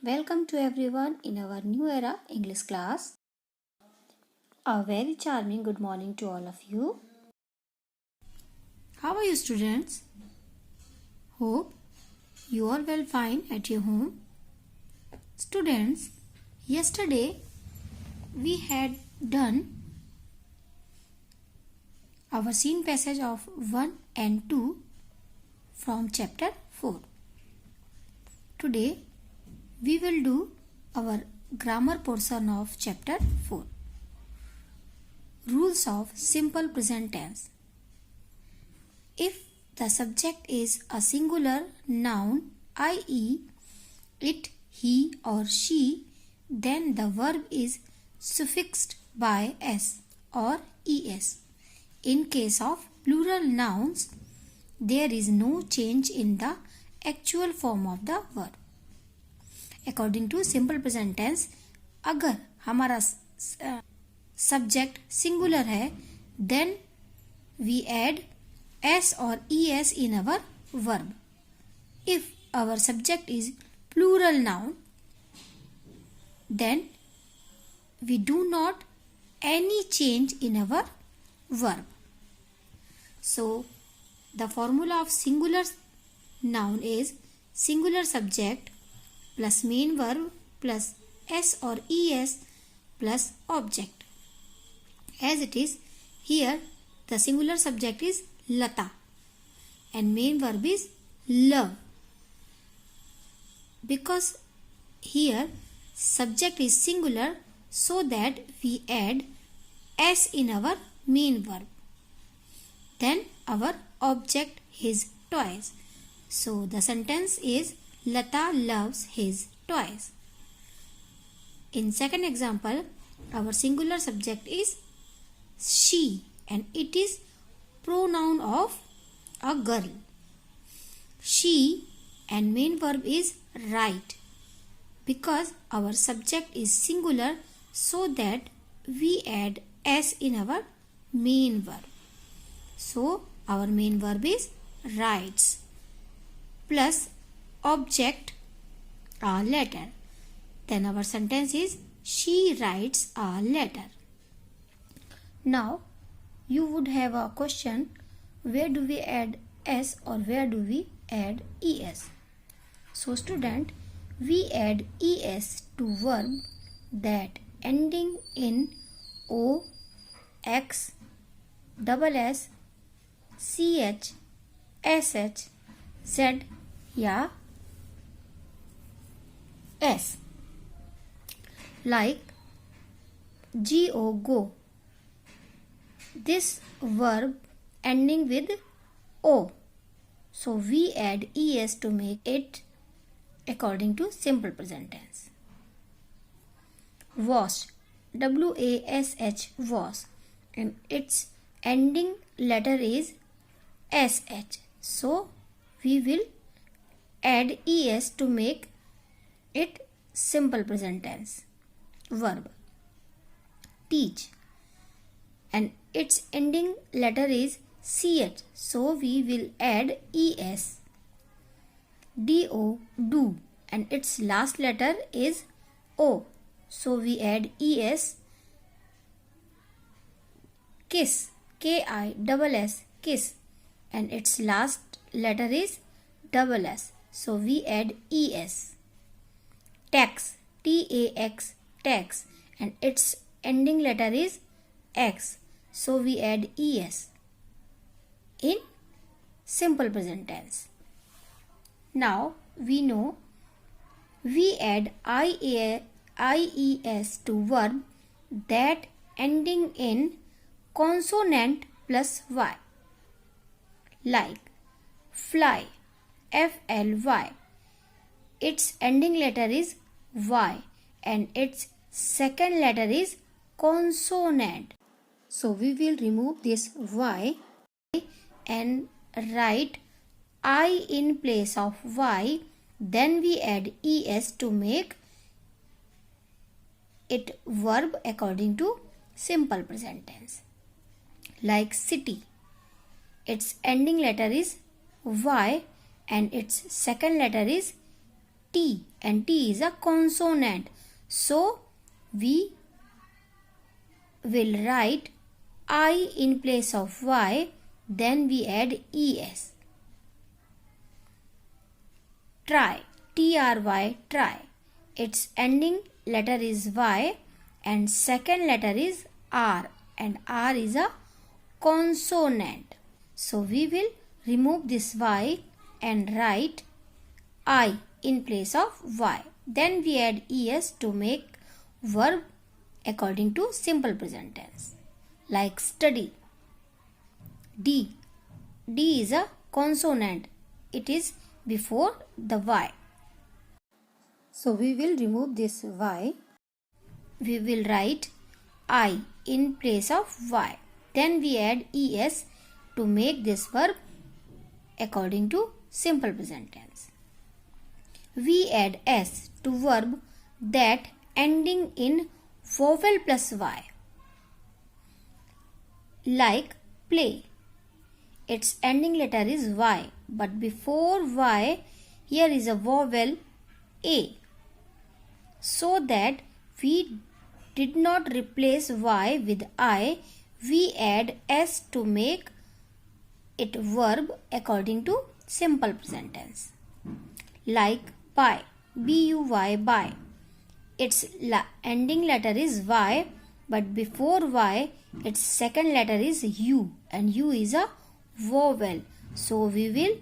Welcome to everyone in our new era English class. A very charming good morning to all of you. How are you, students? Hope you all will fine at your home. Students, yesterday we had done our scene passage of 1 and 2 from chapter 4. Today we will do our grammar portion of chapter 4. Rules of simple present tense. If the subject is a singular noun, i.e., it, he, or she, then the verb is suffixed by s or es. In case of plural nouns, there is no change in the actual form of the verb. According to simple present tense, अगर हमारा subject singular है, then we add s or es in our verb. If our subject is plural noun, then we do not any change in our verb. So the formula of singular noun is singular subject plus main verb plus s or es plus object. As it is here, the singular subject is Lata and main verb is love. Because here subject is singular, so that we add s in our main verb. Then our object is toys. So the sentence is Lata loves his toys. In second example, our singular subject is she and it is pronoun of a girl. She and main verb is write. Because our subject is singular, so that we add s in our main verb. So our main verb is writes plus object a letter. Then our sentence is she writes a letter. Now you would have a question, where do we add s or where do we add es? So student, we add es to verb that ending in o, x, double s, ch, sh, z या s. Like go. This verb ending with o. So we add es to make it according to simple present tense. Wash, wash, wash, and its ending letter is sh. So we will add es to make it simple present tense verb. Teach, and its ending letter is ch, so we will add es. Do, and its last letter is o, so we add es. Kiss, kiss, kiss, and its last letter is double s, so we add es. Tax, tax, tax, and its ending letter is x, so we add es in simple present tense. Now we know we add ies to verb that ending in consonant plus y. Like fly, fly, its ending letter is y and its second letter is consonant. So we will remove this y and write I in place of y. Then we add es to make it verb according to simple present tense. Like city, its ending letter is y and its second letter is T, and T is a consonant. So we will write I in place of Y, then we add ES. Try, TRY, try. Its ending letter is Y and second letter is R, and R is a consonant. So we will remove this Y and write I in place of Y. Then we add ES to make verb according to simple present tense. Like study. D. D is a consonant. It is before the Y. So we will remove this Y. We will write I in place of Y. Then we add ES to make this verb according to simple present tense. We add S to verb that ending in vowel plus Y. Like play. Its ending letter is Y, but before Y here is a vowel A. So that we did not replace Y with I, we add S to make it verb according to simple present tense. Like buy, B-U-Y, buy. Its ending letter is Y, but before Y its second letter is U, and U is a vowel. So we will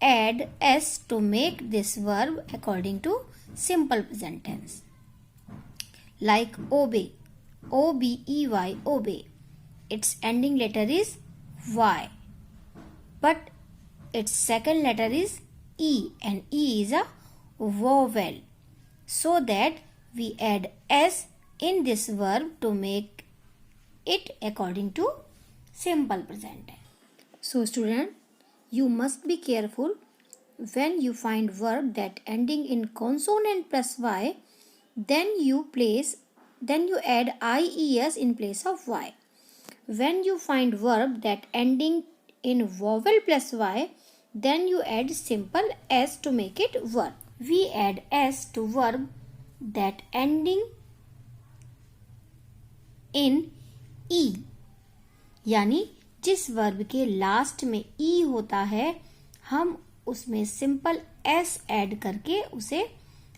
add S to make this verb according to simple present tense. Like obey, O-B-E-Y, obey. Its ending letter is Y, but its second letter is E, and E is a vowel. So that we add S in this verb to make it according to simple present tense. So student, you must be careful when you find verb that ending in consonant plus Y, then you add IES in place of Y. When you find verb that ending in vowel plus Y, then you add simple S to make it verb. We add S to verb that ending in E, यानी जिस verb के last में ई होता है हम उसमें simple S add करके उसे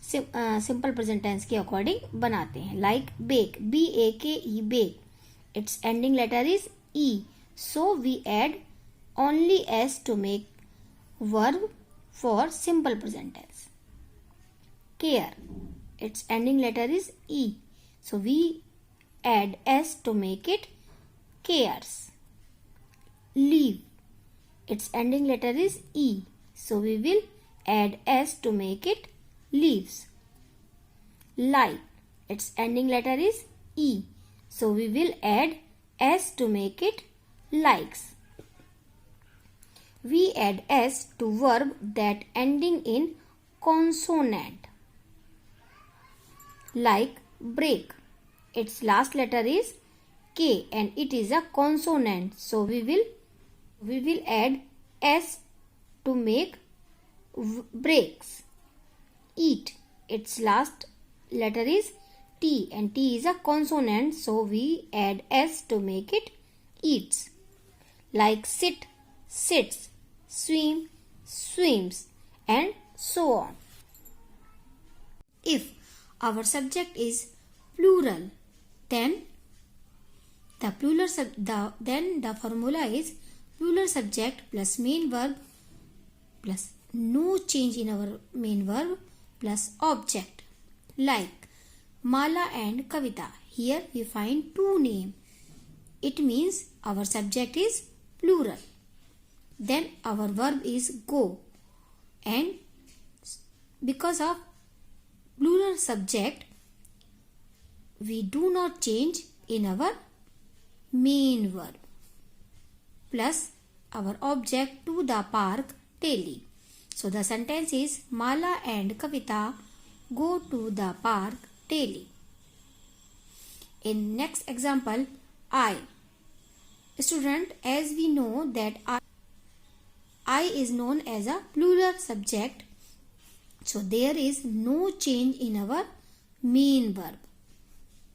सिंपल प्रेजेंट टेंस के अकॉर्डिंग बनाते हैं. Like bake, B-A-K-E, bake. Its ending letter is E. So we add only S to make verb for simple present tense. Care. Its ending letter is E. So we add S to make it cares. Leave. Its ending letter is E. So we will add S to make it leaves. Like. Its ending letter is E. So we will add S to make it likes. We add S to verb that ending in consonant. Like break. Its last letter is K and it is a consonant. So we will add S to make breaks. Eat. Its last letter is T and T is a consonant. So we add S to make it eats. Like sit, sits, swim, swims, and so on. If our subject is plural, then the formula is plural subject plus main verb plus no change in our main verb plus object. Like Mala and Kavita. Here we find two names. It means our subject is plural. Then our verb is go, and because of plural subject we do not change in our main verb. Plus our object to the park daily. So the sentence is Mala and Kavita go to the park daily. In next example, I. Student, as we know that I is known as a plural subject So there is no change in our main verb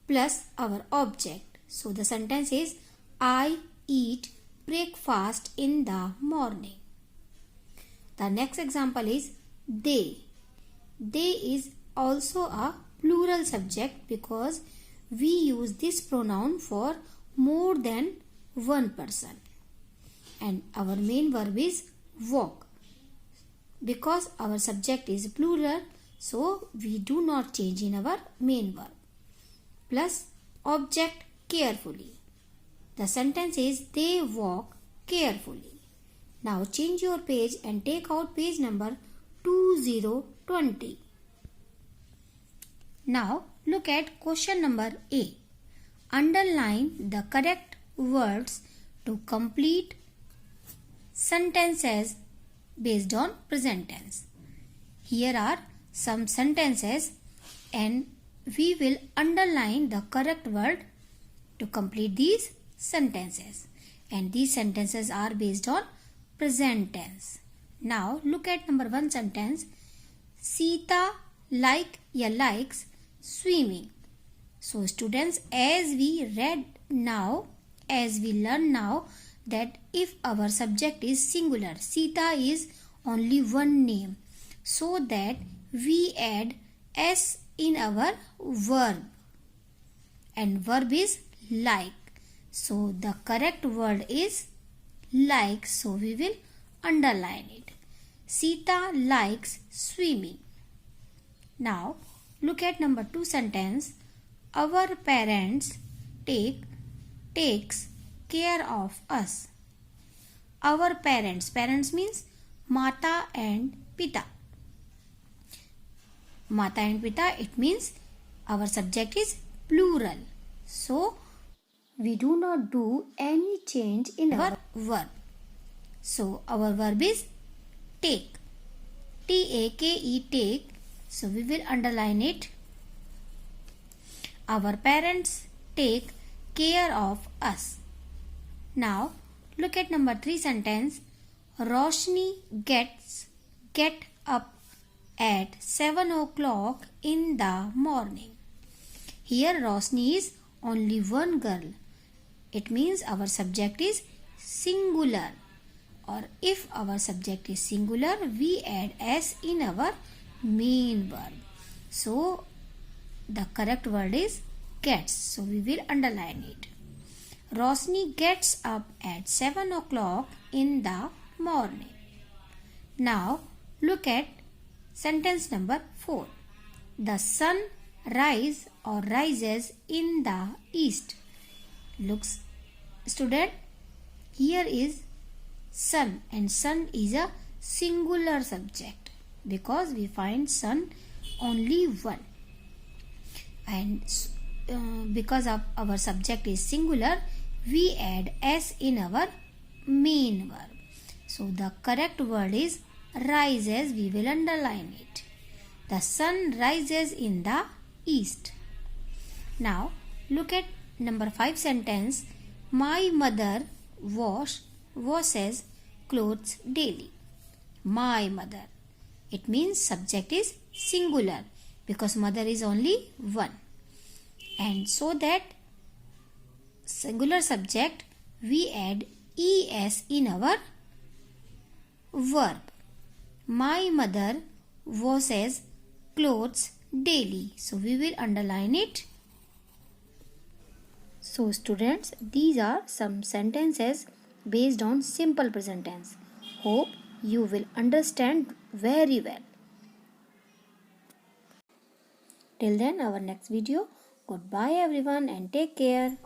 plus our object. So the sentence is I eat breakfast in the morning. The next example is they. They is also a plural subject because we use this pronoun for more than one person. And our main verb is walk. Because our subject is plural, so we do not change in our main verb. Plus object carefully. The sentence is they walk carefully. Now change your page and take out page number 2020. Now look at question number A. Underline the correct words to complete sentences based on present tense. Here are some sentences and we will underline the correct word to complete these sentences. And these sentences are based on present tense. Now look at number 1 sentence. Sita likes swimming. So students, as we learn now that if our subject is singular, Sita is only one name, so that we add s in our verb, and verb is like. So the correct word is like, so we will underline it. Sita likes swimming. Now look at number 2 sentence. Our parents takes care of us. Our parents means Mata and Pita. Mata and Pita, it means our subject is plural. So we do not do any change in our verb. So our verb is take. T-A-K-E, take. So we will underline it. Our parents take care of us. Now look at number 3 sentence. Roshni get up at 7 o'clock in the morning. Here Roshni is only one girl. It means our subject is singular. Or if our subject is singular, we add s in our main verb. So the correct word is gets. So we will underline it. Roshni gets up at 7 o'clock in the morning. Now look at sentence number 4. The sun rises in the east. Looks, student, here is sun, and sun is a singular subject because we find sun only one. And because of our subject is singular, we add s in our main verb. So the correct word is rises. We will underline it. The sun rises in the east. Now look at number 5 sentence. My mother washes clothes daily. My mother. It means subject is singular because mother is only one. And so that singular subject, we add es in our verb. My mother washes clothes daily. So we will underline it. So students, these are some sentences based on simple present tense. Hope you will understand very well. Till then, our next video. Goodbye everyone and take care.